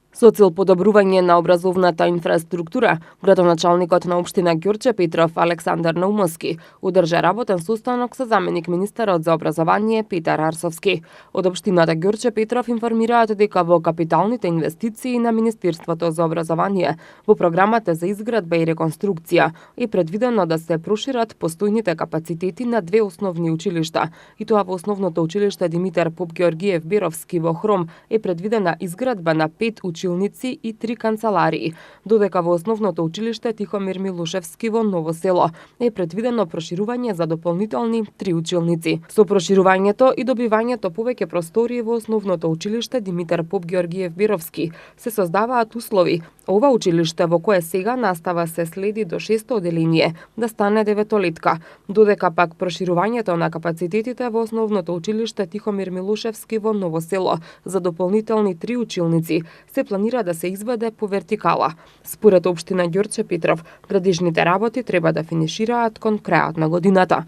Со цел подобрување на образовната инфраструктура, градоначалникот на општина Ѓурче Петров Александар Наумовски одржа работен состанок со заменик министерот за образование Петар Арсовски. Од општината Ѓурче Петров информираат дека во капиталните инвестиции на Министерството за образование во програмата за изградба и реконструкција е предвидено да се прошират постојните капацитети на две основни училишта, и тоа во основното училиште Димитар Попгеоргиев Беровски во Хром е предвидена изградба на 5 училници и 3 канцеларии, додека во основното училиште Тихомир Милушевски во Ново село е предвидено проширување за дополнителни 3 училници. Со проширувањето и добивањето повеќе простории во основното училиште Димитар Попгеоргиев Беровски се создаваат услови ова училиште во кое сега настава се следи до 6-то оделение да стане 9-летка, додека пак проширувањето на капацитетите во основното училиште Тихомир Милушевски во Ново село за дополнителни 3 училници се планира да се изведе по вертикала. Според општина Ѓурче Петров, градежните работи треба да финишираат кон крајот на годината.